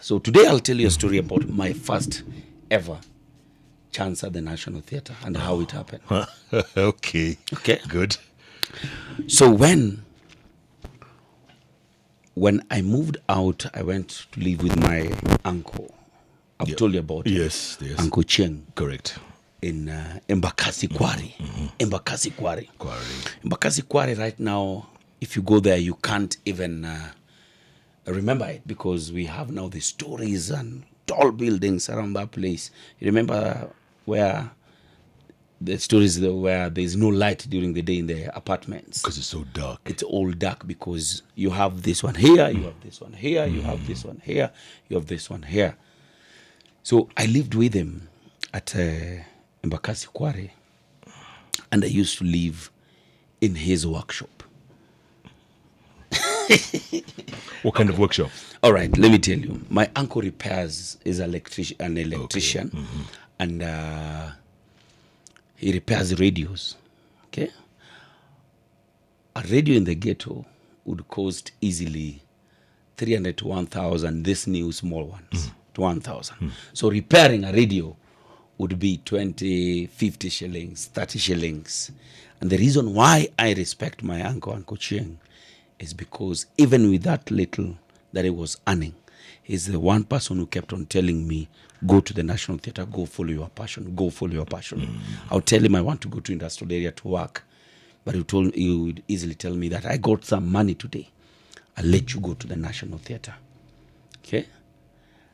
So today I'll tell you a story about my first ever chance at the National Theatre and how it happened. Okay. Okay. Good. So when I moved out, I went to live with my uncle. I've told you about it. Yes. Uncle Cheng Correct. in Embakasi Quarry. Embakasi Quarry. Embakasi Quarry right now, if you go there, you can't even remember it because we have now the stories and tall buildings around that place. You remember where the stories where there's no light during the day in the apartments? Because it's so dark. It's all dark because you have this one here, you have this one here, you have this one here, you have this one here. So I lived with him at Embakasi Quarry, and I used to live in his workshop. What kind of workshop? All right, let me tell you. My uncle repairs, is an electrician, Okay. and he repairs radios. Okay, a radio in the ghetto would cost easily 300 to 1,000. This new small ones to 1,000. So repairing a radio would be 20, 50 shillings, 30 shillings. And the reason why I respect my uncle, Uncle Cheng, is because even with that little that he was earning, he's the one person who kept on telling me, go to the National Theatre, go follow your passion, go follow your passion. I'll tell him I want to go to industrial area to work, but he would easily tell me that I got some money today. I'll let you go to the National Theatre. Okay?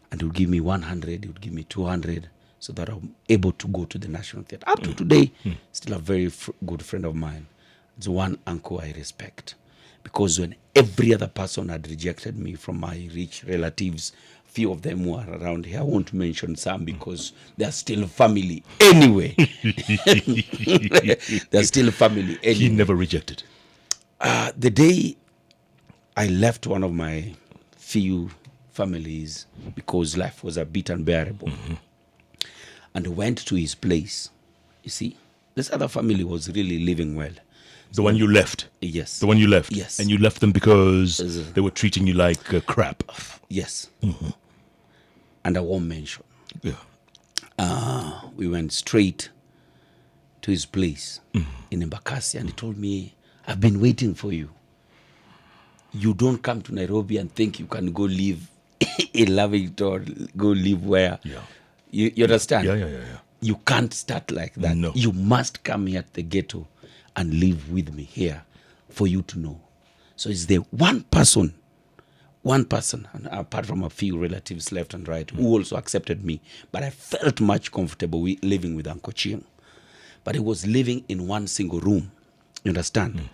And he would give me 100, he would give me 200, so that I'm able to go to the National Theatre. Up to today, still a very good friend of mine. It's one uncle I respect. Because when every other person had rejected me from my rich relatives, few of them were around here. I won't mention some because they're still family anyway. They're still family anyway. He never rejected. The day I left one of my few families because life was a bit unbearable, and went to his place. You see, this other family was really living well. The one you left. Yes. The one you left. Yes. And you left them because they were treating you like crap. Yes. And I won't mention. Yeah. We went straight to his place in Embakasi, and he told me, I've been waiting for you. You don't come to Nairobi and think you can go live in Lavington, go live where. Yeah. You understand? Yeah. You can't start like that. No. You must come here to the ghetto and live with me here for you to know. So it's the one person, and apart from a few relatives left and right, who also accepted me. But I felt much comfortable living with Uncle Cheng. But he was living in one single room, you understand?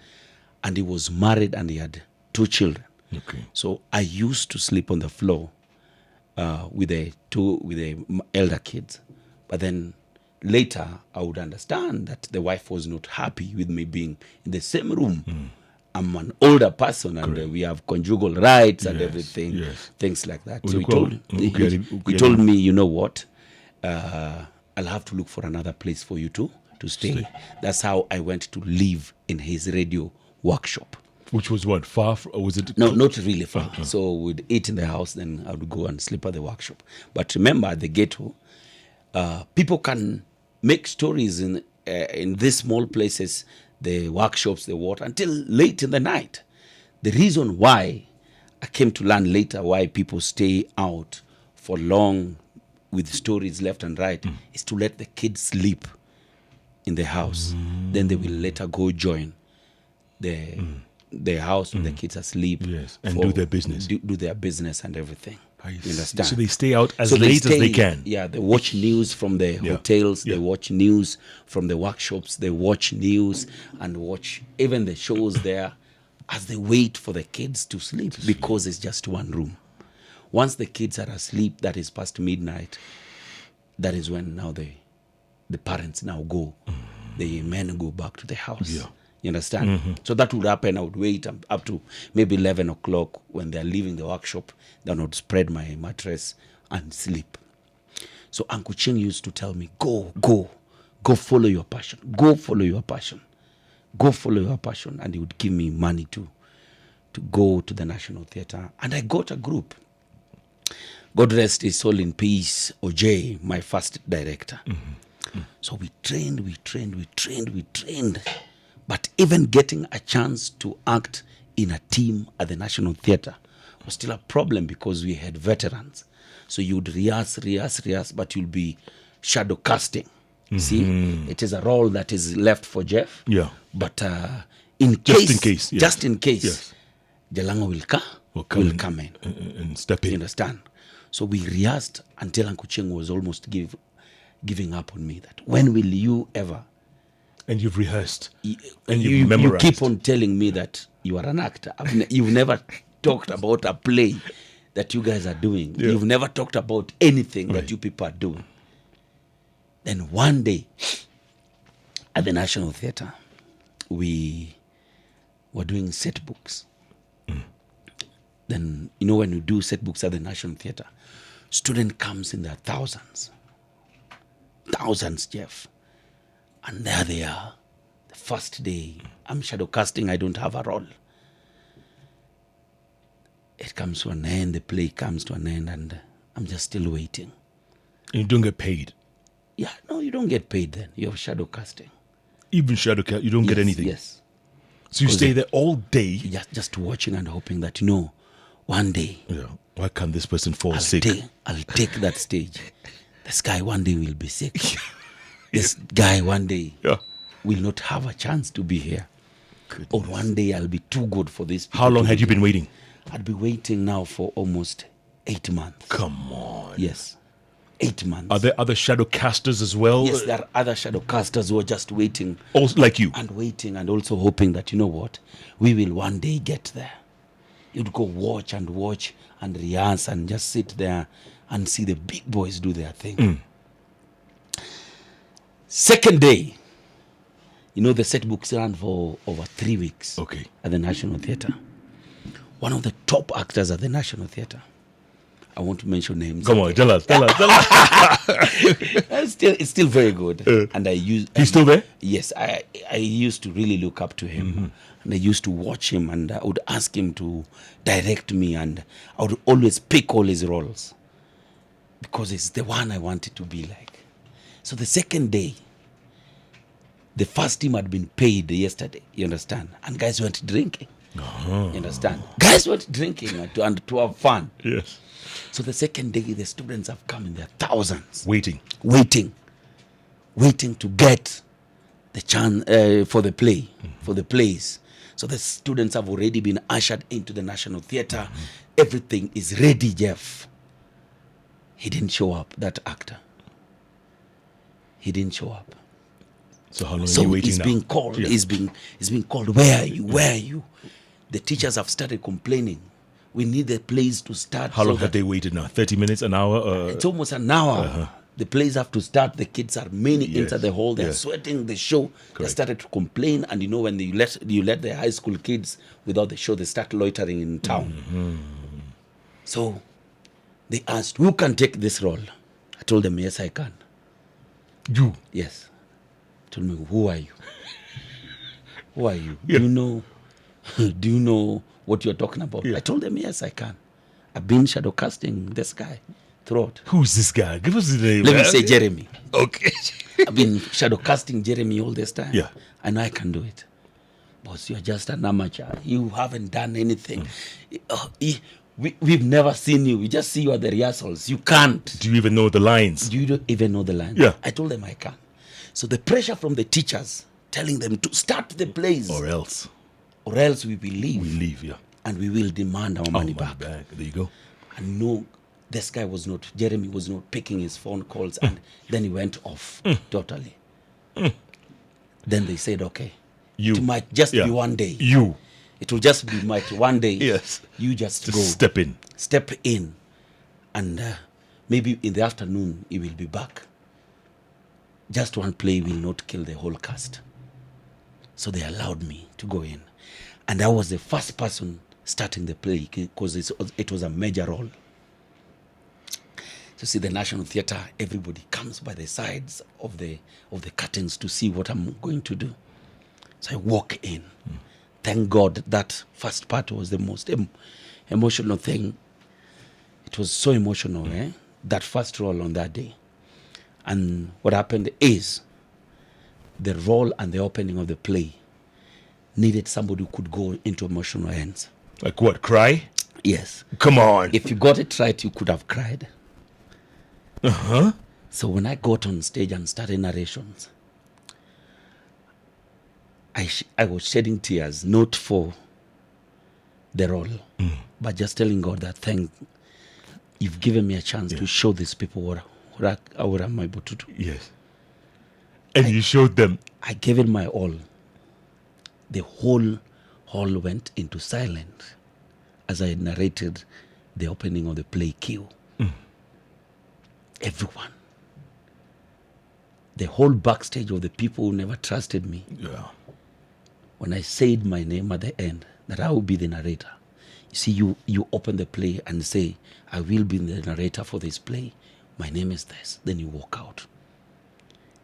And he was married and he had 2 children. Okay. So I used to sleep on the floor with the elder kids. But then later, I would understand that the wife was not happy with me being in the same room. I'm an older person, and we have conjugal rights and everything, things like that. So he told me, you know what, I'll have to look for another place for you to stay. That's how I went to live in his radio workshop. Which was what? Far? Or was it? No, not really far. So we'd eat in the house, then I would go and sleep at the workshop. But remember, at the ghetto, people can make stories in these small places, the workshops, the water, until late in the night. The reason why I came to learn later why people stay out for long with stories left and right is to let the kids sleep in the house. Then they will later go join the house when the kids are asleep. Yes, and do their business. Do their business and everything. You understand? So they stay out as late as they can. Yeah, they watch news from the hotels. They watch news from the workshops. They watch news and watch even the shows there as they wait for the kids to sleep because it's just one room. Once the kids are asleep, that is past midnight, that is when now the parents now go. The men go back to the house. Yeah. You understand? So that would happen. I would wait up to maybe 11 o'clock when they're leaving the workshop. Then I would spread my mattress and sleep. So Uncle Cheng used to tell me, go follow your passion. Go follow your passion. Go follow your passion. And he would give me money to go to the National Theatre. And I got a group. God rest his soul in peace, OJ, my first director. So we trained. But even getting a chance to act in a team at the National Theatre was still a problem because we had veterans. So you'd rehearse, but you'll be shadow casting. See, it is a role that is left for Jeff. Yeah. But Just in case, yes. just in case, Yes. Jalango will come in. And step You in. understand? So we rehearsed until Uncle Cheng was almost giving up on me. That when will you ever? And you've rehearsed. And you you've memorized. keep on telling me that you are an actor. You've never talked about a play that you guys are doing. Yeah. You've never talked about anything that you people are doing. Then one day at the National Theatre, we were doing set books. Then, when you do set books at the National Theatre, student comes in their thousands, Jeff. And there they are. The first day, I'm shadow casting, I don't have a role. It comes to an end, the play comes to an end, and I'm just still waiting. And you don't get paid. Yeah, no, you don't get paid then. You're shadow casting. Even shadow cast, you don't get anything. Yes. So you stay there all day. Just watching and hoping that, one day Yeah. Why can't this person fall I'll sick? take that stage. This guy one day will be sick. This guy one day Yeah. will not have a chance to be here. Or one day I'll be too good for this. How long had you been waiting? I'd be waiting now for almost 8 months. Come on. Yes. 8 months. Are there other shadow casters as well? Yes, there are other shadow casters who are just waiting Also, like you. and waiting and also hoping that, we will one day get there. You'd go watch and rehearse and just sit there and see the big boys do their thing. Second day, the set books ran for over 3 weeks. Okay. At the National Theatre. One of the top actors at the National Theatre. I want to mention names. Come on, tell us. It's still very good. And I use. He's still there? Yes, I used to really look up to him, and I used to watch him, and I would ask him to direct me, and I would always pick all his roles because it's the one I wanted to be like. So the second day, the first team had been paid yesterday. You understand? And guys went drinking. You understand? Guys went drinking and to have fun. Yes. So the second day, the students have come in their thousands. Waiting. Waiting to get the chance for the play, for the plays. So the students have already been ushered into the National Theatre. Everything is ready, Jeff. He didn't show up, that actor. He didn't show up. So how long So are you waiting he's now? being called. Yeah. He's being called. Where are you? Where are you? The teachers have started complaining. We need the plays to start. How long so have they waited now? 30 minutes, an hour? It's almost an hour. The plays have to start. The kids are many Yes, inside the hall. They're yes. sweating the show. They Correct. started to complain. And when you let the high school kids without the show, they start loitering in town. So they asked, who can take this role? I told them, yes, I can. You. Yes. Told me, who are you? Who are you? Yeah. Do you know what you're talking about? Yeah. I told them, yes, I can. I've been shadow casting this guy throughout. Who's this guy? Give us the name. Let me man. say Jeremy. Okay. I've been shadow casting Jeremy all this time. Yeah. I know I can do it. Boss, you're just an amateur. You haven't done anything. We've never seen you. We just see you at the rehearsals. You can't. Do you even know the lines? You don't even know the line. Yeah. I told them I can. So the pressure from the teachers telling them to start the plays Or else or else we will leave we leave, yeah. and we will demand our money back. There you go. And no, this guy Jeremy was not picking his phone calls, and then he went off totally. Then they said, okay, You. it might just Yeah. be one day. You. It will just be one day. Yes. You just Just go. step in. And maybe in the afternoon he will be back. Just one play will not kill the whole cast. So they allowed me to go in. And I was the first person starting the play because it was a major role. So see the National Theatre, everybody comes by the sides of the curtains to see what I'm going to do. So I walk in. Thank God that first part was the most emotional thing. It was so emotional, that first role on that day. And what happened is the role and the opening of the play needed somebody who could go into emotional ends. Like what? Cry? Yes. Come on. If you got it right, you could have cried. Uh-huh. So when I got on stage and started narrations, I was shedding tears, not for the role, but just telling God that you've given me a chance to show these people what I'm able to do. Yes. And you showed them. I gave it my all. The whole hall went into silence as I narrated the opening of the play Q. Everyone. The whole backstage of the people who never trusted me. Yeah. When I said my name at the end, that I will be the narrator. You see, you open the play and say, I will be the narrator for this play. My name is this. Then you walk out.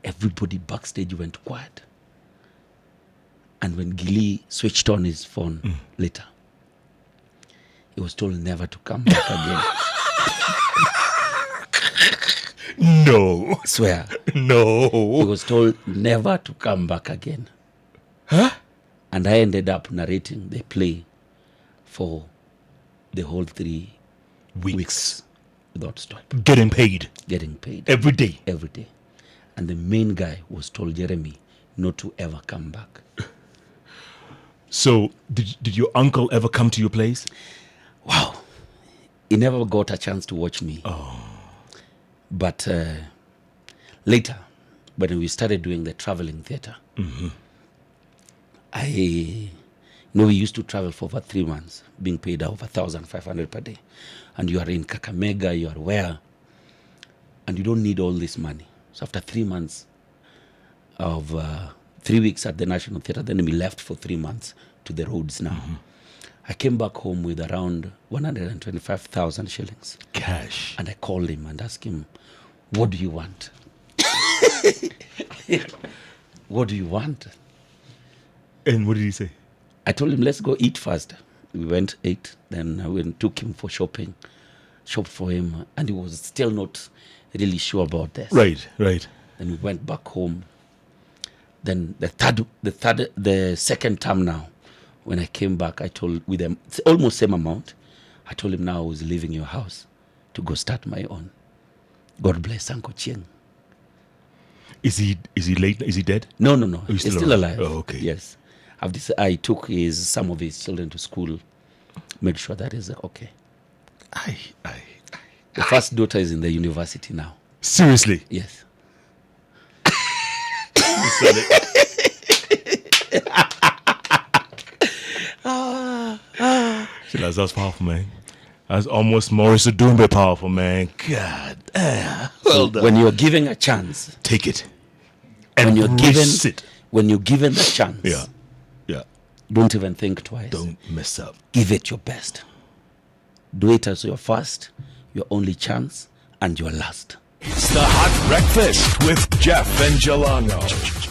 Everybody backstage went quiet. And when Gilly switched on his phone later, he was told never to come back again. No. Swear. No. He was told never to come back again. Huh? And I ended up narrating the play for the whole 3 weeks without stop. Getting paid. Getting paid. Every day. Every day. And the main guy was told Jeremy not to ever come back. So, did your uncle ever come to your place? Wow. He never got a chance to watch me. Oh. But later, when we started doing the traveling theater, we used to travel for over 3 months, being paid over 1,500 per day. And you are in Kakamega, you are where, and you don't need all this money. So after 3 months of 3 weeks at the National Theatre, then we left for 3 months to the roads now. I came back home with around 125,000 shillings. Cash. And I called him and asked him, what do you want? What do you want? And what did he say? I told him, let's go eat first. We went, ate, then I went, took him for shopping, shopped for him, and he was still not really sure about this. Right. Then we went back home. Then the second time now, when I came back, I told with them almost same amount. I told him now I was leaving your house to go start my own. God bless Uncle Chieng. Is he late? Is he dead? No. He's He's still alive. Oh, okay. Yes. I took some of his children to school, made sure that is okay. The first daughter is in the university now. Seriously? Yes. That's powerful, man. That's almost Maurice Odumbe powerful, man. God. Well done. When you're given a chance, Take it. when you're given it. when you're given the chance, Yeah. don't even think twice. Don't mess up. Give it your best. Do it as your first, your only chance, and your last. It's the Hot Breakfast with Jeff and Jalango.